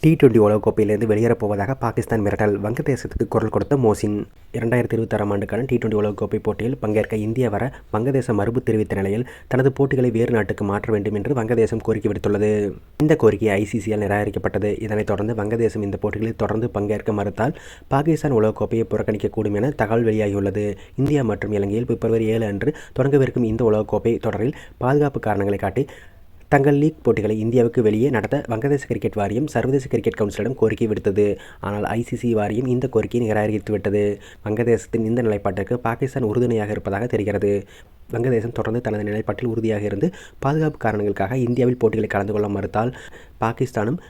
T20 உலகக்கோப்பையிலிருந்து வெளியேறப் போவதாக பாகிஸ்தான் மிரட்டல். வங்கதேசத்துக்கு குரல் கொடுத்த மோசின். 2026ஆம் ஆண்டுக்கான T20 உலகக்கோப்பை போட்டியில் பங்கேற்க இந்தியா வர வங்கதேசம் மறுப்பு தெரிவித்த நிலையில் தனது போட்டிகளை வேறு நாட்டுக்கு மாற்ற வேண்டும் என்று வங்கதேசம் கோரிக்கை விடுத்துள்ளது. இந்த கோரிக்கை ICCயால் நிராகரிக்கப்பட்டது. இதனைத் தொடர்ந்து வங்கதேசம் இந்த போட்டிகளில் தொடர்ந்து பங்கேற்க மறுத்தால் பாகிஸ்தான் உலகக்கோப்பையை புறக்கணிக்கக்கூடும் என தகவல் வெளியாகியுள்ளது. இந்தியா மற்றும் இலங்கையில் பிப்ரவரி 7 அன்று தொடங்கவிருக்கும் இந்த உலகக்கோப்பை தொடரில் பாதுகாப்பு காரணங்களை காட்டி தங்கள் லீக் போட்டிகளை இந்தியாவுக்கு வெளியே நடத்த வங்கதேச கிரிக்கெட் வாரியம் சர்வதேச கிரிக்கெட் கவுன்சிலிடம் கோரிக்கை விடுத்தது. ஆனால் ICC வாரியம் இந்த கோரிக்கையை நிராகரித்துவிட்டது. வங்கதேசத்தின் இந்த நிலைப்பாட்டிற்கு பாகிஸ்தான் உறுதுணையாக இருப்பதாக தெரிகிறது. வங்கதேசம் தொடர்ந்து தனது நிலைப்பாட்டில் உறுதியாக இருந்து பாதுகாப்பு காரணங்களுக்காக இந்தியாவில் போட்டிகளை கலந்து கொள்ள மறுத்தால் பாகிஸ்தானும்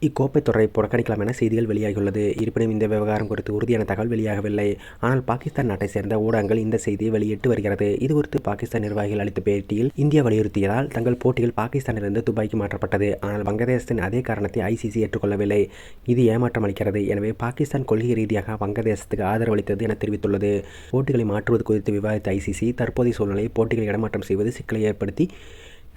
இக்கோப்பை தொடரை புறக்கணிக்கலாம் என செய்திகள் வெளியாகியுள்ளது. இருப்பினும் இந்த விவகாரம் குறித்து உறுதியான தகவல் வெளியாகவில்லை. ஆனால் பாகிஸ்தான் நாட்டை சேர்ந்த ஊடகங்கள் இந்த செய்தியை வெளியிட்டு வருகிறது. இதுகுறித்து பாகிஸ்தான் நிர்வாகிகள் அளித்த பேட்டியில் இந்தியா வலியுறுத்தியதால் தங்கள் போட்டிகள் பாகிஸ்தானிலிருந்து துபாய்க்கு மாற்றப்பட்டது. ஆனால் வங்கதேசத்தின் அதே காரணத்தை ICC ஏற்றுக்கொள்ளவில்லை. இது ஏமாற்றம் அளிக்கிறது. எனவே பாகிஸ்தான் கொள்கை ரீதியாக வங்கதேசத்துக்கு ஆதரவளித்தது என தெரிவித்துள்ளது. போட்டிகளை மாற்றுவது குறித்து விவாதித்த ICC தற்போதைய சூழ்நிலை போட்டிகளை இடமாற்றம் செய்வது சிக்கலை ஏற்படுத்தி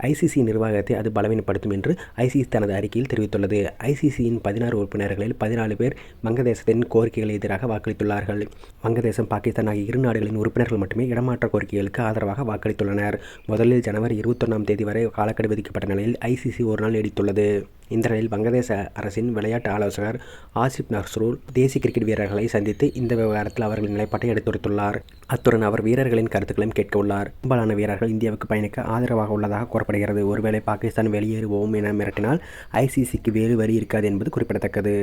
ICC நிர்வாகத்தை அது பலவீனப்படுத்தும் என்று ICC தனது அறிக்கையில் தெரிவித்துள்ளது. ICCயின் 16 உறுப்பினர்களில் 14 பேர் வங்கதேசத்தின் கோரிக்கைகள் எதிராக வாக்களித்துள்ளார்கள். வங்கதேசம், பாகிஸ்தான் ஆகிய இரு நாடுகளின் உறுப்பினர்கள் மட்டுமே இடமாற்ற கோரிக்கைகளுக்கு ஆதரவாக வாக்களித்துள்ளனர். முதலில் ஜனவரி 21ஆம் தேதி வரை காலக்கெடு விதிக்கப்பட்ட நிலையில் ICC ஒரு நாள் நீடித்துள்ளது. இந்த நிலையில் வங்கதேச அரசின் விளையாட்டு ஆலோசகர் ஆசிப் நஸ்ரூல் தேசிய கிரிக்கெட் வீரர்களை சந்தித்து இந்த விவகாரத்தில் அவர்களின் நிலைப்பாட்டை எடுத்துரைத்துள்ளார். அத்துடன் அவர் வீரர்களின் கருத்துக்களையும் கேட்க உள்ளார். பெரும்பாலான வீரர்கள் இந்தியாவுக்கு பயணிக்க ஆதரவாக உள்ளதாக கூறப்படுகிறது. ஒருவேளை பாகிஸ்தான் வெளியேறுவோம் என மிரட்டினால் ICCக்கு வேறு வழி இருக்காது என்பது குறிப்பிடத்தக்கது.